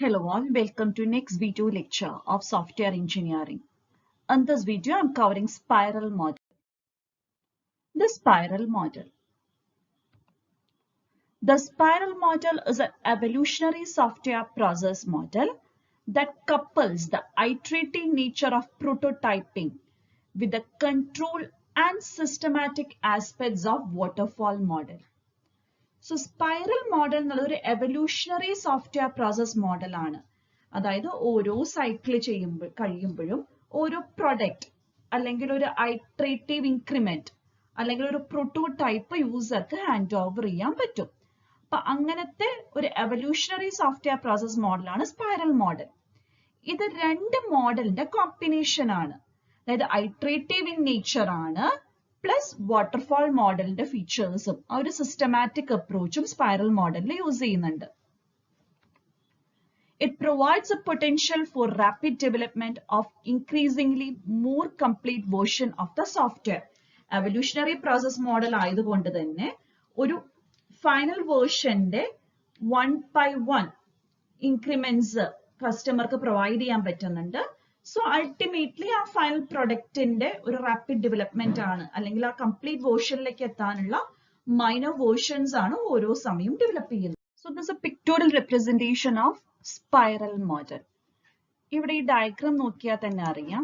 Hello all, welcome to next video lecture of software engineering. In this video, I'm covering spiral model. The spiral model. The spiral model is an evolutionary software process model that couples the iterative nature of prototyping with the control and systematic aspects of waterfall model. So spiral model എന്നുള്ളത് ഒരു evolutionary software process model ആണ്. അതായത് ഓരോ cycle കഴിയുമ്പോഴും ഓരോ product അല്ലെങ്കിൽ ഒരു iterative increment അല്ലെങ്കിൽ ഒരു പ്രോട്ടോടൈപ്പ് യൂസർക്ക് ഹാൻഡ് ഓവർ ചെയ്യാൻ പറ്റും. അപ്പൊ അങ്ങനത്തെ ഒരു എവല്യൂഷണറി സോഫ്റ്റ്വെയർ പ്രോസസ് മോഡലാണ് സ്പൈറൽ മോഡൽ. ഇത് രണ്ട് മോഡലിന്റെ കോമ്പിനേഷൻ ആണ്. അതായത് ഐട്രേറ്റീവ് ഇൻ നേച്ചർ ആണ് പ്ലസ് വാട്ടർഫാൾ മോഡലിന്റെ ഫീച്ചേഴ്സും ആ ഒരു സിസ്റ്റമാറ്റിക് അപ്രോച്ചും സ്പൈറൽ മോഡലിൽ യൂസ് ചെയ്യുന്നുണ്ട്. It provides a potential for rapid development of increasingly more complete version of the software. Evolutionary process model ആയതുകൊണ്ട് തന്നെ ഒരു ഫൈനൽ വേർഷന്റെ 1/1 ഇൻക്രിമെന്റ്സ് കസ്റ്റമർക്ക് പ്രൊവൈഡ് ചെയ്യാൻ പറ്റുന്നുണ്ട്. സോ അൾട്ടിമേറ്റ്ലി ആ ഫൈനൽ പ്രൊഡക്റ്റിന്റെ ഒരു റാപ്പിഡ് ഡെവലപ്മെന്റ് ആണ്, അല്ലെങ്കിൽ ആ കംപ്ലീറ്റ് വേർഷനിലേക്ക് എത്താനുള്ള മൈനർ വേർഷൻസ് ആണ് ഓരോ സമയവും ഡെവലപ്പ് ചെയ്യുന്നത്. So this A pictorial representation of spiral model. ഇവിടെ ഈ ഡയഗ്രാം നോക്കിയാൽ തന്നെ അറിയാം,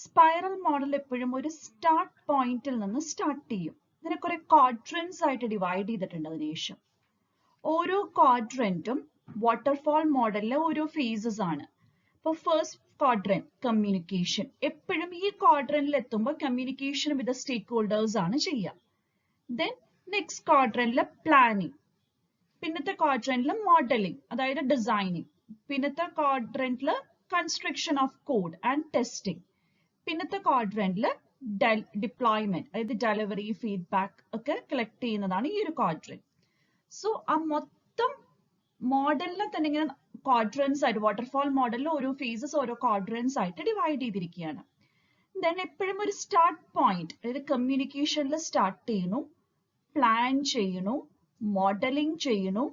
സ്പൈറൽ മോഡൽ എപ്പോഴും ഒരു സ്റ്റാർട്ട് പോയിന്റിൽ നിന്ന് സ്റ്റാർട്ട് ചെയ്യും. ഇതിനെ കുറെ ക്വാഡ്രന്റ്സ് ആയിട്ട് ഡിവൈഡ് ചെയ്തിട്ടുണ്ട്. അതിനുശേഷം ഓരോ ക്വാഡ്രന്റും വാട്ടർഫാൾ മോഡലിലെ ഓരോ ഫേസസ് ആണ്. ഇപ്പൊ ഫസ്റ്റ് ക്വാഡ്രന്റ് കമ്മ്യൂണിക്കേഷൻ, എപ്പോഴും ഈ ക്വാഡ്രന്റിൽ എത്തുമ്പോൾ കമ്മ്യൂണിക്കേഷൻ വിത്ത് സ്റ്റേക്ക് ഹോൾഡേഴ്സ് ആണ് ചെയ്യുക. ദെൻ നെക്സ്റ്റ് ക്വാഡ്രന്റിലെ പ്ലാനിങ്, പിന്നത്തെ ക്വാഡ്രന്റില് മോഡലിംഗ് അതായത് ഡിസൈനിങ്, പിന്നത്തെ ക്വാഡ്രന്റില് construction of code and testing, പിന്നത്തെ ക്വാഡ്രന്റില് ഡിപ്ലോയ്മെന്റ് അതായത് ഡെലിവറി ഫീഡ്ബാക്ക് ഒക്കെ കളക്ട് ചെയ്യുന്നതാണ് ഈ ഒരു ക്വാഡ്രന്റ്. സോ ആ മൊത്തം മോഡലിനെ തന്നെ ഇങ്ങനെ ക്വാഡ്രന്റ്സ് ആയിട്ട് വാട്ടർഫാൾ മോഡലിൽ ഓരോ ഫേസസ് ഓരോ ക്വാഡ്രന്റ്സ് ആയിട്ട് ഡിവൈഡ് ചെയ്തിരിക്കുകയാണ്. ദെൻ എപ്പോഴും ഒരു സ്റ്റാർട്ട് പോയിന്റ് അതായത് കമ്മ്യൂണിക്കേഷനിൽ സ്റ്റാർട്ട് ചെയ്യുന്നു, പ്ലാൻ ചെയ്യുന്നു, മോഡലിംഗ് ചെയ്യുന്നു,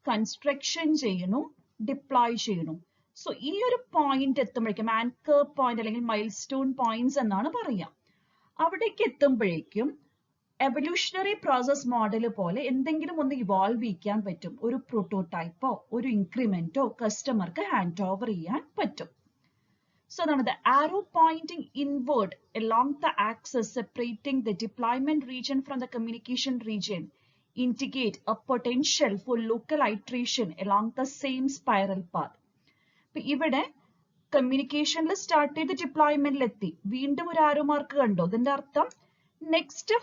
കൺസ്ട്രക്ഷൻ ചെയ്യുന്നു, ഡിപ്ലോയ് ചെയ്യുന്നു. സോ ഈ ഒരു പോയിന്റ് എത്തുമ്പോഴേക്കും ആങ്കർ പോയിന്റ് അല്ലെങ്കിൽ മൈൽ സ്റ്റോൺ പോയിന്റ്സ് എന്നാണ് പറയാം. അവിടേക്ക് എത്തുമ്പോഴേക്കും എവല്യൂഷണറി പ്രോസസ് മോഡൽ പോലെ എന്തെങ്കിലും ഒന്ന് ഇവോൾവ് ചെയ്യിക്കാൻ പറ്റും. ഒരു പ്രോട്ടോടൈപ്പോ ഒരു ഇൻക്രിമെന്റോ കസ്റ്റമർക്ക് ഹാൻഡ് ഓവർ ചെയ്യാൻ പറ്റും. So now the arrow pointing inward along the axis separating the deployment region from the communication region indicate a potential for local iteration along the same spiral path. ഇവിടെ കമ്മ്യൂണിക്കേഷനിൽ start ചെയ്ത് ഡിപ്ലോയ്മെന്റിൽ എത്തി, വീണ്ടും ഒരു arrow mark കണ്ടോ? ഇതിന്റെ അർത്ഥം next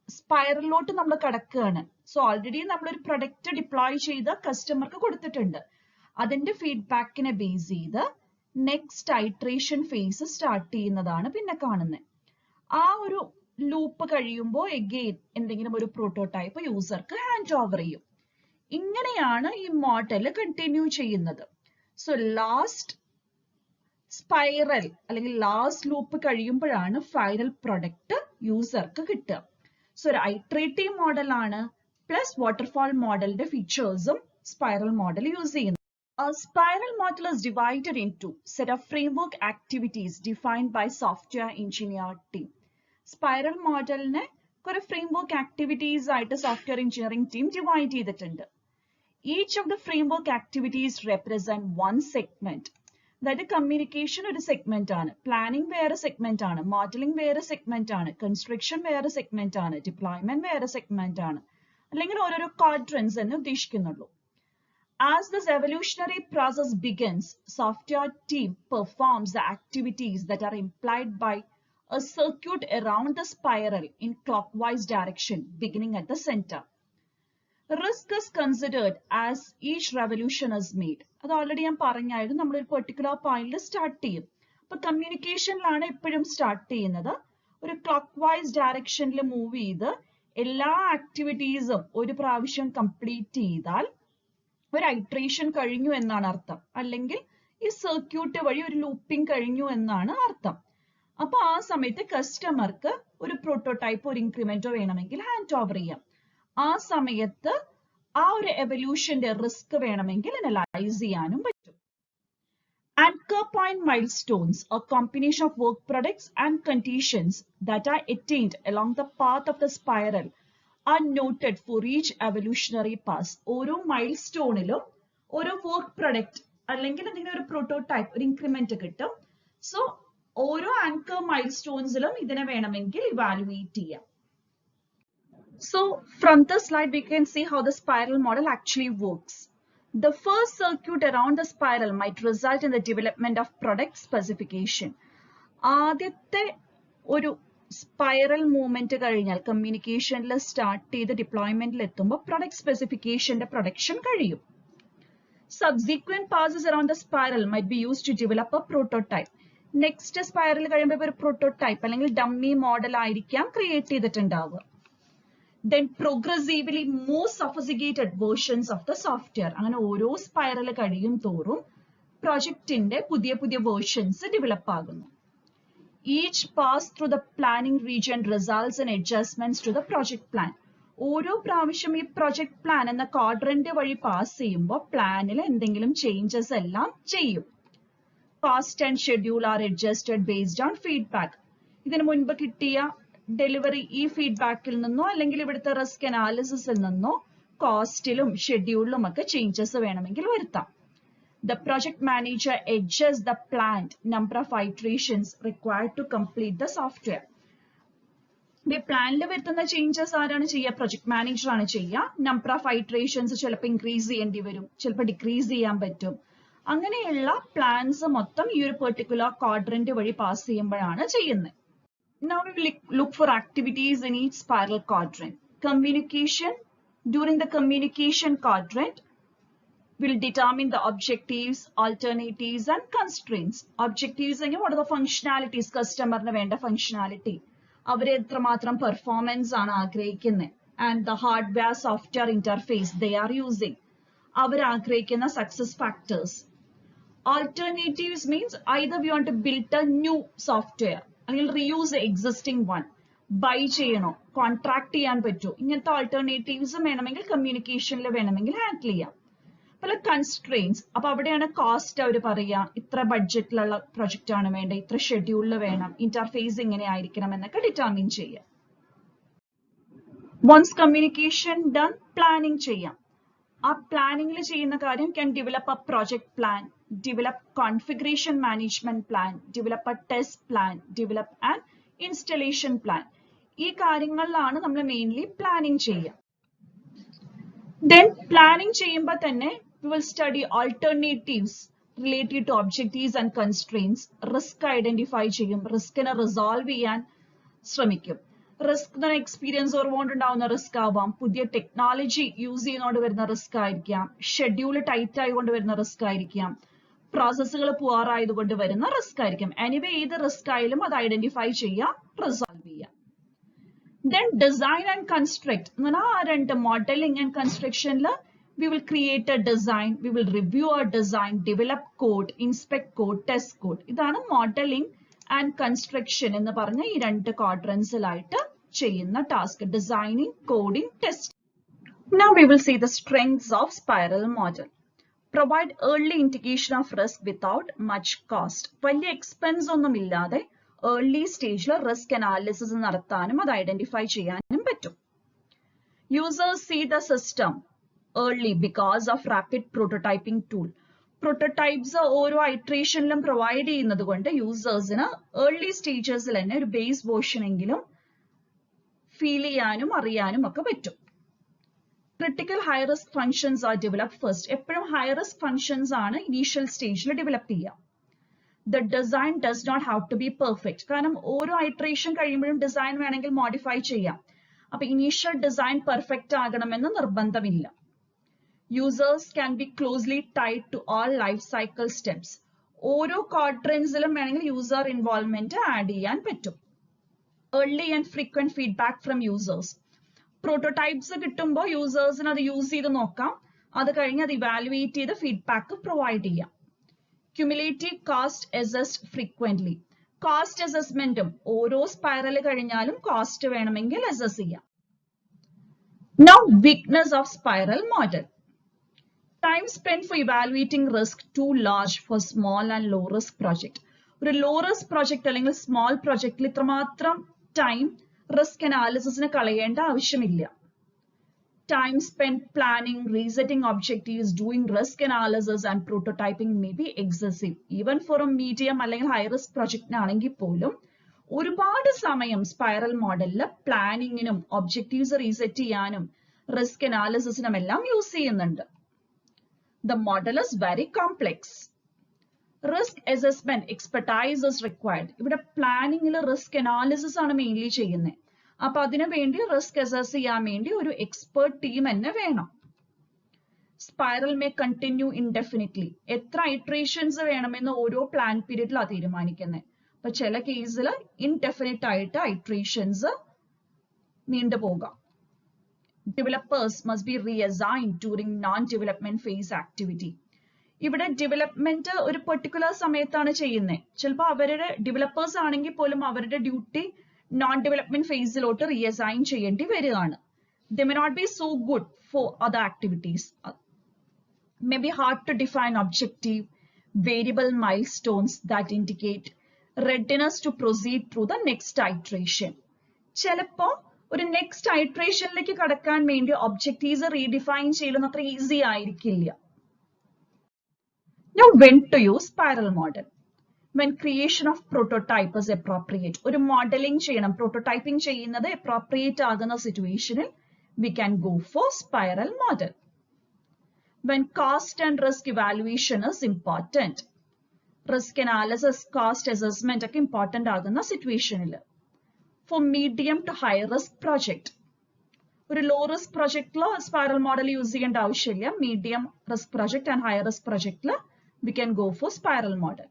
സ്പൈറലിലോട്ട് നമ്മൾ കടക്കുകയാണ്. സോ ഓൾറെഡി നമ്മളൊരു പ്രൊഡക്റ്റ് ഡിപ്ലോയ് ചെയ്ത് കസ്റ്റമർക്ക് കൊടുത്തിട്ടുണ്ട്. അതിന്റെ ഫീഡ്ബാക്കിനെ ബേസ് ചെയ്ത് നെക്സ്റ്റ് ഐട്രേഷൻ ഫേസ് സ്റ്റാർട്ട് ചെയ്യുന്നതാണ് പിന്നെ കാണുന്നത്. ആ ഒരു ലൂപ്പ് കഴിയുമ്പോൾ എഗെയിൻ എന്തെങ്കിലും ഒരു പ്രോട്ടോടൈപ്പ് യൂസർക്ക് ഹാൻഡ് ഓവർ ചെയ്യും. ഇങ്ങനെയാണ് ഈ മോഡൽ കണ്ടിന്യൂ ചെയ്യുന്നത്. സോ ലാസ്റ്റ് സ്പൈറൽ അല്ലെങ്കിൽ ലാസ്റ്റ് ലൂപ്പ് കഴിയുമ്പോഴാണ് ഫൈനൽ പ്രൊഡക്റ്റ് യൂസർക്ക് കിട്ടുക. സോ ഒരു ഐട്രേറ്റീവ് മോഡലാണ് പ്ലസ് വാട്ടർഫാൾ മോഡലിന്റെ ഫീച്ചേഴ്സും സ്പൈറൽ മോഡൽ യൂസ് ചെയ്യുന്നു. A spiral model is divided into set of framework activities defined by software engineer team. Spiral modelനെ കുറെ framework activities ആയിട്ട് software engineering team divide ചെയ്തിട്ടുണ്ട്. Each of the framework activities represent one segment. അതായത് communication ഒരു segment ആണ്, planning വേറെ segment ആണ്, modelling വേറെ segment ആണ്, കൺസ്ട്രക്ഷൻ വേറെ സെഗ്മെന്റ് ആണ്, ഡിപ്ലോയ്മെന്റ് വേറെ സെഗ്മെന്റ് ആണ്, അല്ലെങ്കിൽ ഓരോരോ ക്വാഡ്രന്റ്സ് എന്ന് ഉദ്ദേശിക്കുന്നുള്ളൂ. As this evolutionary process begins, software team performs the activities that are implied by a circuit around the spiral in clockwise direction, beginning at the center. Risk is considered as each revolution is made. അത് already ഞാൻ പറഞ്ഞായിരുന്നു, നമ്മൾ ഒരു particular പോയിന്റിൽ start ചെയ്യും. അപ്പൊ കമ്മ്യൂണിക്കേഷനിലാണ് എപ്പോഴും start ചെയ്യുന്നത്. ഒരു ക്ലോക്ക് വൈസ് ഡയറക്ഷനിൽ മൂവ് ചെയ്ത് എല്ലാ ആക്ടിവിറ്റീസും ഒരു പ്രാവശ്യം കംപ്ലീറ്റ് ചെയ്താൽ ഒരു ഐട്രേഷൻ കഴിഞ്ഞു എന്നാണ് അർത്ഥം, അല്ലെങ്കിൽ ഈ സർക്യൂട്ട് വഴി ഒരു ലൂപ്പിംഗ് കഴിഞ്ഞു എന്നാണ് അർത്ഥം. അപ്പൊ ആ സമയത്ത് കസ്റ്റമർക്ക് ഒരു പ്രോട്ടോടൈപ്പ് ഒരു ഇൻക്രിമെന്റോ വേണമെങ്കിൽ ഹാൻഡ് ഓവർ ചെയ്യാം. ആ സമയത്ത് ആ ഒരു എവല്യൂഷന്റെ റിസ്ക് വേണമെങ്കിൽ അനലൈസ് ചെയ്യാനും പറ്റും. Anchor point milestones, a combination of work products and conditions that are attained along the path of the spiral, are noted for each evolutionary pass. ഓരോ മൈൽസ്റ്റോണിലും ഓരോ വർക്ക് പ്രൊഡക്റ്റ് അല്ലെങ്കിൽ എന്തെങ്കിലും ഒരു പ്രോട്ടോടൈപ്പ്, ഒരു ഇൻക്രിമെന്റ് കിട്ടും. സോ ഓരോ ആങ്കർ മൈൽസ്റ്റോൺസിലും ഇതിനെ വേണമെങ്കിൽ ഇവാലുവേറ്റ് ചെയ്യാം. So from this slide we can see how the spiral model actually works. The first circuit around the spiral might result in the development of product specification. ആദ്യത്തെ ഒരു spiral movement കഴിഞ്ഞാൽ കമ്മ്യൂണിക്കേഷനിൽ start ചെയ്ത് ഡിപ്ലോയ്മെന്റിൽ എത്തുമ്പോൾ product സ്പെസിഫിക്കേഷന്റെ production കഴിയും. Subsequent passes around the spiral might be used to develop a prototype. Next spiral കഴിയുമ്പോൾ ഒരു prototype അല്ലെങ്കിൽ dummy model ആയിരിക്കാം create ചെയ്തിട്ടുണ്ടാവുക. Then progressively more sophisticated versions of the software. അങ്ങനെ ഓരോ സ്പൈറൽ കഴിയും തോറും പ്രൊജക്റ്റിന്റെ പുതിയ പുതിയ വേർഷൻസ് ഡെവലപ്പ് ആകുന്നു. Each pass through the planning region results in adjustments to the project plan. ഓരോ പ്രാവശ്യം ഈ പ്രൊജക്ട് പ്ലാൻ എന്ന ക്വാഡ്രന്റ് വഴി പാസ് ചെയ്യുമ്പോൾ പ്ലാനിൽ എന്തെങ്കിലും ചേഞ്ചസ് എല്ലാം ചെയ്യും. Cost and schedule are adjusted based on feedback. ഇതിനു മുൻപ് കിട്ടിയ ഡെലിവറി ഈ ഫീഡ്ബാക്കിൽ നിന്നോ അല്ലെങ്കിൽ ഇവിടുത്തെ റിസ്ക് അനാലിസിസിൽ നിന്നോ കോസ്റ്റിലും ഷെഡ്യൂളിലും ഒക്കെ ചേഞ്ചസ് വേണമെങ്കിൽ വരുത്താം. The project manager adjusts the planned number of iterations required to complete the software. ഈ പ്ലാനിൽ വരുത്തുന്ന ചേഞ്ചസ് ആരാണ് ചെയ്യുക? പ്രൊജക്ട് മാനേജർ ആണ് ചെയ്യുക. നമ്പർ ഓഫ് ഐട്രേഷൻസ് ചിലപ്പോൾ ഇൻക്രീസ് ചെയ്യേണ്ടി വരും, ചിലപ്പോൾ ഡിക്രീസ് ചെയ്യാൻ പറ്റും. അങ്ങനെയുള്ള പ്ലാൻസ് മൊത്തം ഈ ഒരു പെർട്ടിക്കുലർ ക്വാഡ്രന്റ് വഴി പാസ് ചെയ്യുമ്പോഴാണ് ചെയ്യുന്നത്. Now we will look for activities in each spiral quadrant. Communication. During the communication quadrant, will determine the objectives, alternatives and constraints. Objectives are what are the functionalities customer ne venda functionality. അവരെ എത്രമാത്രം performance ആണ് ആഗ്രഹിക്കുന്നത്, and the hardware software interface they are using. അവർ ആഗ്രഹിക്കുന്ന success factors. Alternatives means either we want to build a new software അല്ലെങ്കിൽ reuse existing one, by ചെയ്യണോ, contract ചെയ്യാൻ പറ്റുമോ, ഇങ്ങനത്തെ ആൾട്ടർനേറ്റീവ്സ് വേണമെങ്കിൽ കമ്മ്യൂണിക്കേഷനിൽ വേണമെങ്കിൽ ഹാൻഡിൽ ചെയ്യാം. പല കൺസ്ട്രെയിൻസ്, അപ്പൊ അവിടെയാണ് കോസ്റ്റ് അവർ പറയുക, ഇത്ര ബഡ്ജറ്റിലുള്ള പ്രൊജക്റ്റ് ആണ് വേണ്ടത്, ഇത്ര ഷെഡ്യൂളിൽ വേണം, ഇന്റർഫേസ് ഇങ്ങനെ ആയിരിക്കണം എന്നൊക്കെ ഡിറ്റർമിൻ ചെയ്യാം. വൺസ് കമ്മ്യൂണിക്കേഷൻ ഡൺ, പ്ലാനിങ് ചെയ്യാം. ആ പ്ലാനിങ്ങിൽ ചെയ്യുന്ന കാര്യം can develop A project plan, develop configuration management plan, develop a test plan, develop an installation plan. ഈ കാര്യങ്ങളിലാണ് നമ്മൾ മെയിൻലി പ്ലാനിങ് ചെയ്യുക. Then പ്ലാനിങ് ചെയ്യുമ്പോൾ തന്നെ we will study alternatives related to objectives and constraints. Risk identify ചെയ്യും, റിസ്കിനെ resolve ചെയ്യാൻ ശ്രമിക്കും. Risk experience ഓർമ്മ ഉണ്ടാവുന്ന റിസ്ക് ആവാം, പുതിയ ടെക്നോളജി യൂസ് ചെയ്യുന്നതുകൊണ്ട് വരുന്ന റിസ്ക് ആയിരിക്കാം, ഷെഡ്യൂൾ ടൈറ്റ് ആയതുകൊണ്ട് വരുന്ന റിസ്ക് ആയിരിക്കാം, പ്രോസസ്സുകൾ പുവർ ആയതുകൊണ്ട് വരുന്ന റിസ്ക് ആയിരിക്കും. എനിവേ ഏത് റിസ്ക് ആയാലും അത് ഐഡന്റിഫൈ ചെയ്യുക, റിസോൾവ് ചെയ്യുക. Then design and construct. രണ്ട് മോഡലിംഗ് ആൻഡ് കൺസ്ട്രക്ഷനിൽ we will create a design, we will review our design, develop code, inspect code, test code. ഇതാണ് മോഡലിംഗ് ആൻഡ് കൺസ്ട്രക്ഷൻ എന്ന് പറഞ്ഞ ഈ രണ്ട് ക്വാഡ്രൻസിലായിട്ട് ചെയ്യുന്ന task. Designing, coding, test. Now we will see the strengths of spiral model. Provide early indication of risk without much cost. വലിയ expense ഒന്നും ഇല്ലാതെ early സ്റ്റേജിൽ റിസ്ക് അനാലിസിസ് നടത്താനും അത് ഐഡന്റിഫൈ ചെയ്യാനും പറ്റും. Users see the system early because of rapid prototyping tool. Prototypes ഓരോ ഐട്രേഷനിലും provide ചെയ്യുന്നത് കൊണ്ട് യൂസേഴ്സിന് ഏർലി സ്റ്റേജസിൽ തന്നെ ഒരു ബേസ് വേർഷൻ എങ്കിലും ഫീൽ ചെയ്യാനും അറിയാനും ഒക്കെ പറ്റും. Critical high risk functions are developed first. എപ്പോഴും high risk functions ആണ് ഇനീഷ്യൽ സ്റ്റേജിൽ ഡെവലപ്പ് ചെയ്യുക. The design does not have to be perfect. കാരണം ഓരോ ഐട്രേഷൻ കഴിയുമ്പോഴും ഡിസൈൻ വേണമെങ്കിൽ മോഡിഫൈ ചെയ്യാം. അപ്പൊ ഇനീഷ്യൽ ഡിസൈൻ പെർഫെക്റ്റ് ആകണമെന്ന് നിർബന്ധമില്ല. Users can be closely tied to all life cycle steps. ഓരോ ക്വാഡ്രൻസിലും വേണമെങ്കിൽ യൂസർ ഇൻവോൾവ്മെന്റ് ആഡ് ചെയ്യാൻ പറ്റും. Early and frequent feedback from users. Prototypes കിട്ടുമ്പോൾ യൂസേഴ്സിന് അത് യൂസ് ചെയ്ത് നോക്കാം, അത് കഴിഞ്ഞ് അത് ഇവാലുവേറ്റ് ചെയ്ത് ഫീഡ്ബാക്ക് പ്രൊവൈഡ് ചെയ്യാം. Cumulative cost assessed frequently. Cost അസസ്മെന്റും ഓരോ സ്പൈറൽ കഴിഞ്ഞാലും കോസ്റ്റ് വേണമെങ്കിൽ അസസ് ചെയ്യാം. Now weakness of spiral model. Time spent for evaluating risk too large for small and low risk project. ഒരു low risk project അല്ലെങ്കിൽ small projectൽ ഇത്രമാത്രം time risk analysisന് കളയേണ്ട ആവശ്യമില്ല. Time spent planning, resetting objectives, doing risk analysis and prototyping may be excessive. Even for a medium അല്ലെങ്കിൽ high risk projectനാണെങ്കിൽ പോലും ഒരുപാട് സമയം spiral മോഡലിൽ പ്ലാനിങ്ങിനും ഒബ്ജക്റ്റീവ്സ് റീസെറ്റ് ചെയ്യാനും റിസ്ക് അനാലിസിസിനും എല്ലാം യൂസ് ചെയ്യുന്നുണ്ട്. The model is very complex. Risk assessment expertise is required. ഇവിടെ പ്ലാനിങ്ങിൽ risk analysis ആണ് മെയിൻലി ചെയ്യുന്നത്. അപ്പൊ അതിനു വേണ്ടി റിസ്ക് അസസ് ചെയ്യാൻ വേണ്ടി ഒരു എക്സ്പേർട്ട് ടീം തന്നെ വേണം. Spiral may continue indefinitely. എത്ര ഇറ്ററേഷൻസ് വേണമെന്ന് ഓരോ പ്ലാൻ പീരീഡിലാണ് തീരുമാനിക്കുന്നത്. അപ്പൊ ചില കേസിൽ ഇൻഡെഫിനിറ്റ് ആയിട്ട് ഇറ്ററേഷൻസ് നീണ്ടുപോകാം. Developers must be reassigned during non-development phase activity. ഇവിടെ ഡെവലപ്മെന്റ് ഒരു പെർട്ടിക്കുലർ സമയത്താണ് ചെയ്യുന്നത്. ചിലപ്പോൾ അവരുടെ ഡെവലപ്പേഴ്സ് ആണെങ്കിൽ പോലും അവരുടെ ഡ്യൂട്ടി നോൺ ഡെവലപ്മെന്റ് ഫേസിലോട്ട് റീഅസൈൻ ചെയ്യേണ്ടി വരികയാണ്. They may not be so good for other activities. May be hard to define objective, variable milestones that indicate readiness to proceed through the next iteration. ചിലപ്പോൾ ഒരു next ഐട്രേഷനിലേക്ക് കടക്കാൻ വേണ്ടി objectives redefine ചെയ്യുന്നത് അത്ര easy ആയിരിക്കില്ല. Now, when to use spiral model? When creation of prototype is appropriate. ഒരു modelling ചെയ്യണം, prototyping ചെയ്യുന്നത് appropriate ആകുന്ന സിറ്റുവേഷനിൽ we can go for spiral model. When cost and risk evaluation is important. Risk analysis, cost assessment ഒക്കെ important ആകുന്ന സിറ്റുവേഷനിൽ. For medium to high risk project. ഒരു low risk projectൽ spiral model use ചെയ്യേണ്ട ആവശ്യമില്ല. Medium risk project and high risk projectൽ we can go for spiral model.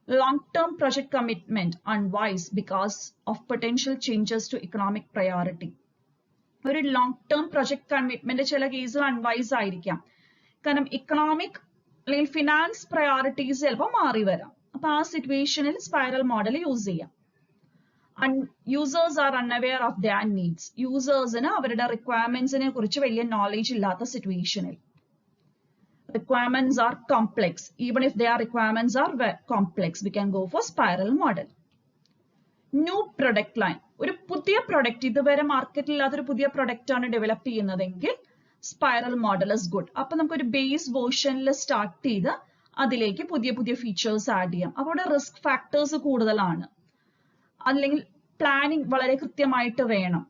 Long-term project commitment unwise because of potential changes to economic priority. ഒരു long-term project commitment ചില കേസിൽ unwise ആയിരിക്കാം. കാരണം economic അല്ലെങ്കിൽ finance priorities ചിലപ്പോൾ മാറി വരാം. അപ്പൊ ആ സിറ്റുവേഷനിൽ സ്പൈറൽ മോഡൽ യൂസ് ചെയ്യാം. Users are unaware of their needs. Usersന് അവരുടെ റിക്വയർമെന്റ്സിനെ കുറിച്ച് വലിയ നോളേജ് ഇല്ലാത്ത സിറ്റുവേഷനിൽ. Requirements are complex. Even if their requirements are complex, we can go for spiral model. New product line. ഒരു പുതിയ പ്രൊഡക്റ്റ്, ഇതുവരെ മാർക്കറ്റിൽ ഇല്ലാത്തൊരു പുതിയ പ്രൊഡക്റ്റ് ആണ് ഡെവലപ്പ് ചെയ്യുന്നതെങ്കിൽ സ്പൈറൽ മോഡൽ ഇസ് ഗുഡ്. അപ്പൊ നമുക്കൊരു ബേസ് വേർഷനിൽ സ്റ്റാർട്ട് ചെയ്ത് അതിലേക്ക് പുതിയ പുതിയ ഫീച്ചേഴ്സ് ആഡ് ചെയ്യാം. അപ്പോൾ അവിടെ റിസ്ക് ഫാക്ടേഴ്സ് കൂടുതലാണ്. അല്ലെങ്കിൽ പ്ലാനിങ് വളരെ കൃത്യമായിട്ട് വേണം.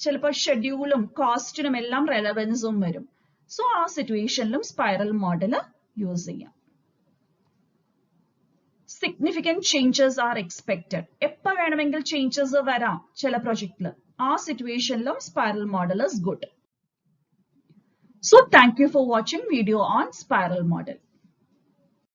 ചിലപ്പോൾ ഷെഡ്യൂളും കോസ്റ്റിനും എല്ലാം റെലവൻസും വരും. സോ ആ സിറ്റുവേഷനിലും സ്പൈറൽ മോഡൽ യൂസ് ചെയ്യാം. Significant changes are expected. എപ്പോൾ വേണമെങ്കിൽ ചേഞ്ചസ് വരാം ചില പ്രൊജക്റ്റിൽ. ആ സിറ്റുവേഷനിലും spiral model is good. So thank you for watching video on spiral model.